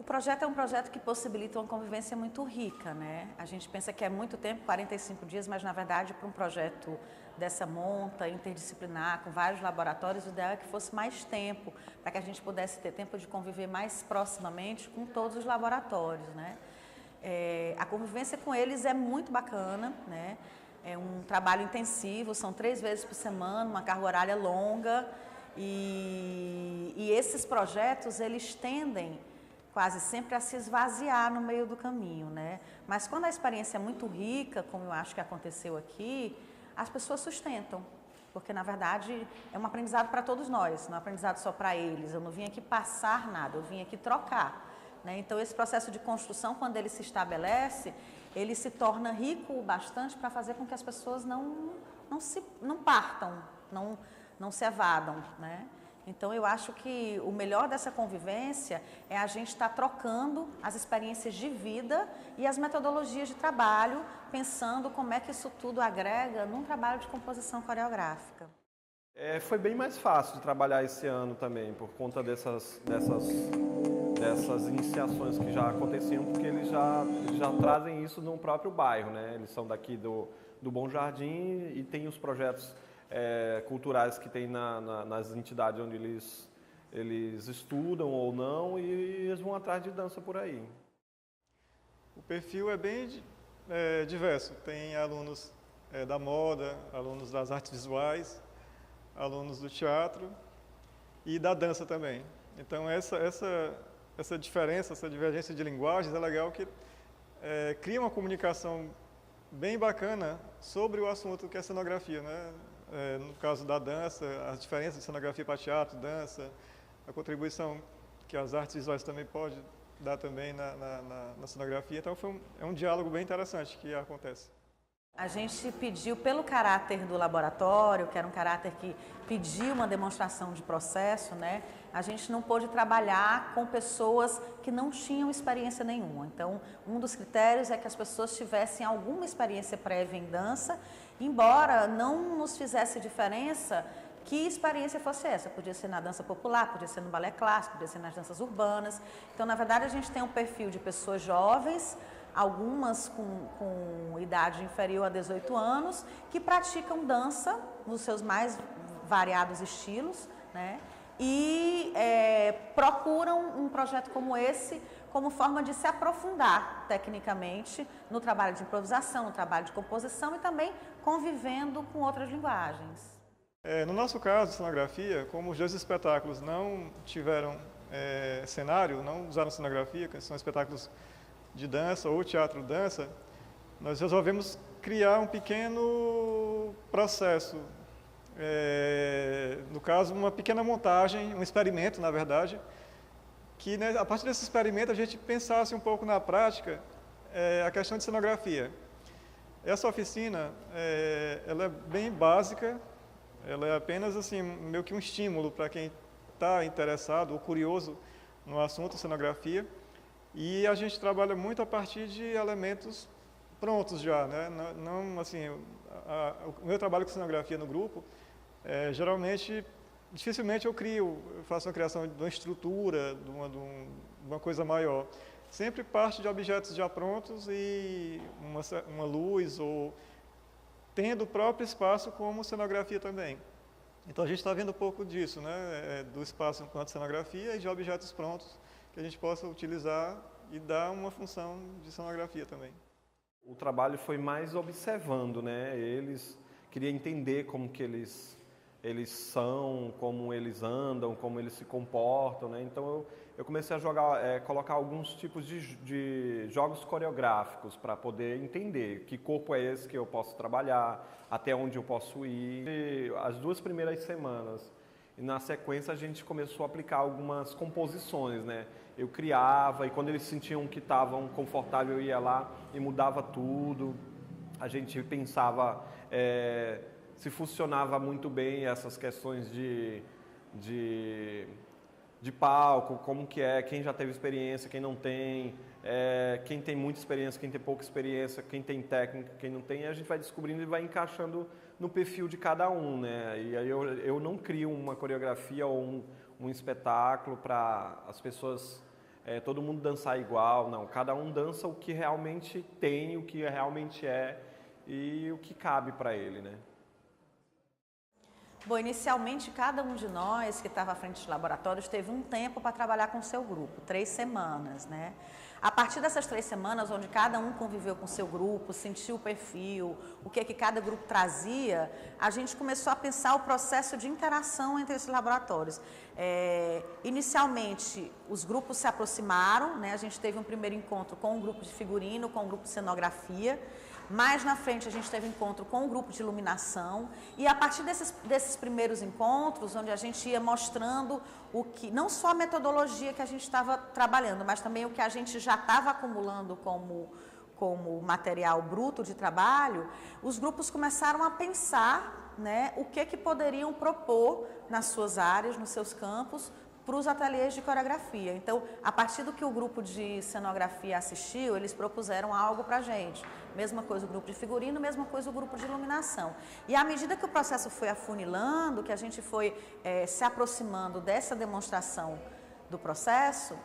projeto é um projeto que possibilita uma convivência muito rica, né? A gente pensa que é muito tempo, 45 dias, mas na verdade para um projeto dessa monta, interdisciplinar, com vários laboratórios, o ideal é que fosse mais tempo, para que a gente pudesse ter tempo de conviver mais proximamente com todos os laboratórios, né? A convivência com eles é muito bacana, né? É um trabalho intensivo, são 3 vezes por semana, uma carga horária longa, e esses projetos, eles tendem quase sempre a se esvaziar no meio do caminho, né? Mas quando a experiência é muito rica, como eu acho que aconteceu aqui, as pessoas sustentam, porque na verdade é um aprendizado para todos nós, não é um aprendizado só para eles. Eu não vim aqui passar nada, eu vim aqui trocar, né? Então esse processo de construção, quando ele se estabelece, ele se torna rico o bastante para fazer com que as pessoas não partam, não se evadam, né? Então, eu acho que o melhor dessa convivência é a gente estar trocando as experiências de vida e as metodologias de trabalho, pensando como é que isso tudo agrega num trabalho de composição coreográfica. Foi bem mais fácil de trabalhar esse ano também, por conta dessas iniciações que já aconteciam, porque eles já trazem isso no próprio bairro, né? Eles são daqui do Bom Jardim e tem os projetos culturais que tem nas entidades onde eles estudam ou não, e eles vão atrás de dança por aí. O perfil é bem diverso. Tem alunos da moda, alunos das artes visuais, alunos do teatro e da dança também. Então essa diferença, essa divergência de linguagens é legal, que cria uma comunicação bem bacana sobre o assunto que é cenografia, né? No caso da dança, as diferenças de cenografia para teatro, dança, a contribuição que as artes visuais também podem dar também na cenografia. Então é um diálogo bem interessante que acontece. A gente pediu, pelo caráter do laboratório, que era um caráter que pedia uma demonstração de processo, né? A gente não pôde trabalhar com pessoas que não tinham experiência nenhuma. Então, um dos critérios é que as pessoas tivessem alguma experiência prévia em dança, embora não nos fizesse diferença que experiência fosse essa. Podia ser na dança popular, podia ser no balé clássico, podia ser nas danças urbanas. Então, na verdade, a gente tem um perfil de pessoas jovens, algumas com idade inferior a 18 anos, que praticam dança nos seus mais variados estilos, né? E procuram um projeto como esse como forma de se aprofundar tecnicamente no trabalho de improvisação, no trabalho de composição e também convivendo com outras linguagens. No nosso caso, cenografia, como os 2 espetáculos não tiveram cenário, não usaram cenografia, que são espetáculos de dança ou teatro-dança, nós resolvemos criar um pequeno processo, no caso, uma pequena montagem, um experimento, na verdade, que, né, a partir desse experimento a gente pensasse um pouco na prática a questão de cenografia. Essa oficina, ela é bem básica, ela é apenas assim, meio que um estímulo para quem está interessado ou curioso no assunto cenografia. E a gente trabalha muito a partir de elementos prontos já, né? Não assim, o meu trabalho com cenografia no grupo, geralmente, dificilmente eu faço a criação de uma estrutura, de uma coisa maior. Sempre parte de objetos já prontos e uma luz, ou tendo o próprio espaço como cenografia também. Então a gente está vendo um pouco disso, né? Do espaço enquanto cenografia e de objetos prontos que a gente possa utilizar e dar uma função de cenografia também. O trabalho foi mais observando, né? Eles queria entender como que eles são, como eles andam, como eles se comportam, né? Então eu comecei a colocar alguns tipos de jogos coreográficos para poder entender que corpo é esse que eu posso trabalhar, até onde eu posso ir. E as 2 primeiras semanas, e na sequência a gente começou a aplicar algumas composições, né? Eu criava, e quando eles sentiam que estavam confortáveis, eu ia lá e mudava tudo. A gente pensava se funcionava muito bem essas questões de palco, como que é, quem já teve experiência, quem não tem, quem tem muita experiência, quem tem pouca experiência, quem tem técnica, quem não tem, e a gente vai descobrindo e vai encaixando no perfil de cada um, né? E aí eu não crio uma coreografia ou um espetáculo para as pessoas todo mundo dançar igual, não. Cada um dança o que realmente tem, o que realmente é e o que cabe para ele, né? Bom, inicialmente cada um de nós que estava à frente dos laboratórios teve um tempo para trabalhar com o seu grupo, 3 semanas, né? A partir dessas 3 semanas, onde cada um conviveu com o seu grupo, sentiu o perfil, o que cada grupo trazia, a gente começou a pensar o processo de interação entre esses laboratórios. Inicialmente, os grupos se aproximaram, né? A gente teve um primeiro encontro com o grupo de figurino, com o grupo de cenografia. Mais na frente a gente teve encontro com o grupo de iluminação e a partir desses primeiros encontros, onde a gente ia mostrando não só a metodologia que a gente estava trabalhando, mas também o que a gente já estava acumulando como material bruto de trabalho, os grupos começaram a pensar, né, o que poderiam propor nas suas áreas, nos seus campos, para os ateliês de coreografia. Então, a partir do que o grupo de cenografia assistiu, eles propuseram algo para a gente. Mesma coisa o grupo de figurino, mesma coisa o grupo de iluminação. E à medida que o processo foi afunilando, que a gente foi se aproximando dessa demonstração do processo,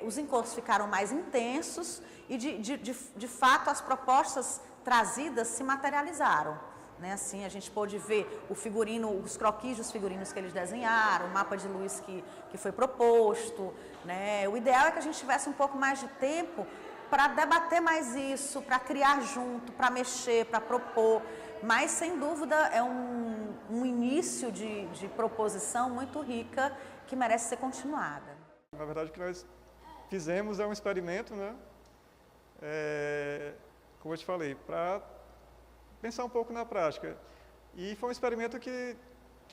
os encontros ficaram mais intensos e, de fato, as propostas trazidas se materializaram. Né, assim, a gente pôde ver o figurino, os croquis dos figurinos que eles desenharam, o mapa de luz que foi proposto. Né? O ideal é que a gente tivesse um pouco mais de tempo para debater mais isso, para criar junto, para mexer, para propor. Mas, sem dúvida, é um início de proposição muito rica que merece ser continuada. Na verdade, o que nós fizemos é um experimento, né? Como eu te falei, para pensar um pouco na prática. E foi um experimento que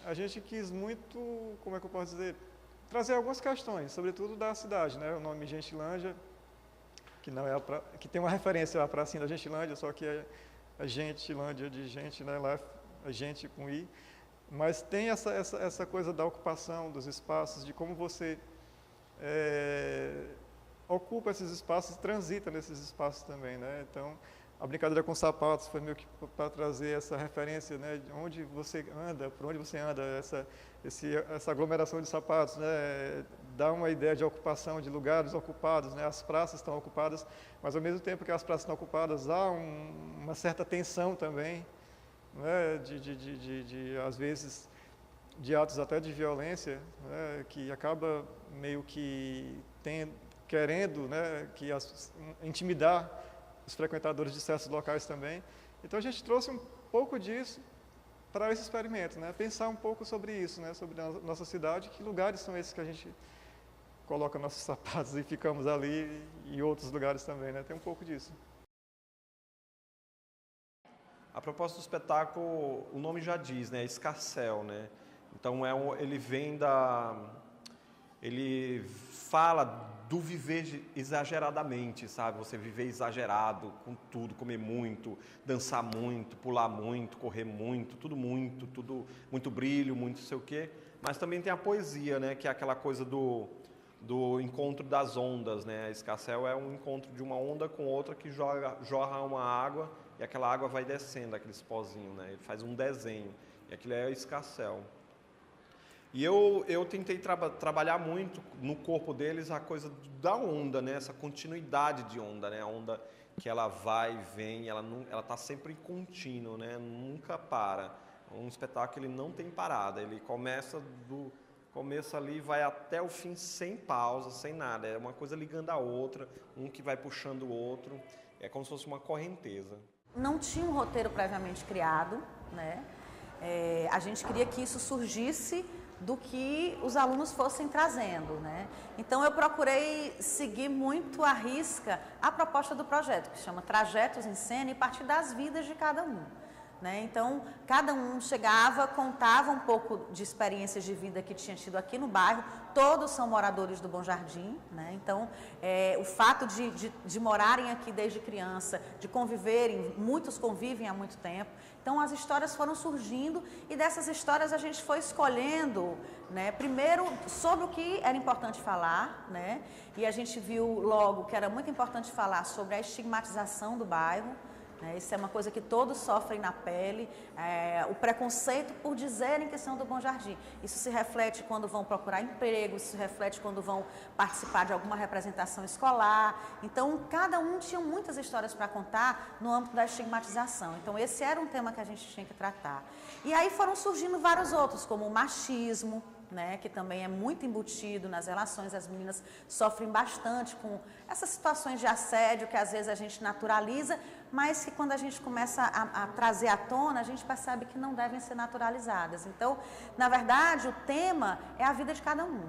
a gente quis muito, como é que eu posso dizer, trazer algumas questões, sobretudo da cidade, né? O nome Gentilândia, que não é que tem uma referência à pracinha da Gentilândia, só que é a Gentilândia de gente, né? Lá é gente com i, mas tem essa coisa da ocupação dos espaços, de como você ocupa esses espaços e transita nesses espaços também, né? Então, a brincadeira com sapatos foi meio que para trazer essa referência, né, de onde você anda, por onde você anda, essa aglomeração de sapatos, né, dá uma ideia de ocupação de lugares ocupados, né, as praças estão ocupadas, mas ao mesmo tempo que as praças estão ocupadas, há uma certa tensão também, né, às vezes, de atos até de violência, né, que acaba meio que querendo, né, intimidar os frequentadores de certos locais também. Então a gente trouxe um pouco disso para esse experimento, né? Pensar um pouco sobre isso, né? Sobre a nossa cidade, que lugares são esses que a gente coloca nossos sapatos e ficamos ali, e outros lugares também, né? Tem um pouco disso. A proposta do espetáculo, o nome já diz, né? Escarcéu, né? Então ele fala do viver exageradamente, sabe? Você viver exagerado com tudo, comer muito, dançar muito, pular muito, correr muito, tudo muito brilho, muito sei o quê. Mas também tem a poesia, né? Que é aquela coisa do encontro das ondas, né? A escarcéu é um encontro de uma onda com outra que jorra uma água e aquela água vai descendo, aqueles pozinhos, né? Ele faz um desenho e aquilo é o escarcéu. E eu tentei trabalhar muito no corpo deles a coisa da onda, né? Essa continuidade de onda, né? A onda que ela vai e vem, ela está sempre em contínuo, né? Nunca para. Um espetáculo ele não tem parada, ele começa do começo ali, vai até o fim sem pausa, sem nada. É uma coisa ligando a outra, um que vai puxando o outro. É como se fosse uma correnteza. Não tinha um roteiro previamente criado, né? A gente queria que isso surgisse do que os alunos fossem trazendo, né? Então eu procurei seguir muito à risca a proposta do projeto, que chama Trajetos em Cena, e partir das vidas de cada um, né? Então cada um chegava, contava um pouco de experiências de vida que tinha tido aqui no bairro. Todos são moradores do Bom Jardim, né? Então o fato de morarem aqui desde criança, de conviverem, muitos convivem há muito tempo. Então as histórias foram surgindo e dessas histórias a gente foi escolhendo, né, primeiro sobre o que era importante falar, né, e a gente viu logo que era muito importante falar sobre a estigmatização do bairro, Isso é uma coisa que todos sofrem na pele, o preconceito por dizerem que são do Bom Jardim. Isso se reflete quando vão procurar emprego, isso se reflete quando vão participar de alguma representação escolar. Então, cada um tinha muitas histórias para contar no âmbito da estigmatização. Então, esse era um tema que a gente tinha que tratar. E aí foram surgindo vários outros, como o machismo, que também é muito embutido nas relações, as meninas sofrem bastante com essas situações de assédio que às vezes a gente naturaliza, mas que quando a gente começa a trazer à tona, a gente percebe que não devem ser naturalizadas. Então, na verdade, o tema é a vida de cada um,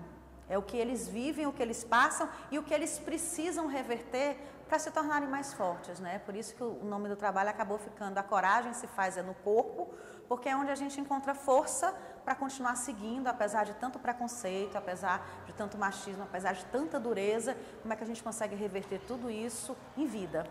é o que eles vivem, o que eles passam e o que eles precisam reverter para se tornarem mais fortes, Por isso que o nome do trabalho acabou ficando A Coragem se faz no corpo, porque é onde a gente encontra força para continuar seguindo, apesar de tanto preconceito, apesar de tanto machismo, apesar de tanta dureza, como é que a gente consegue reverter tudo isso em vida.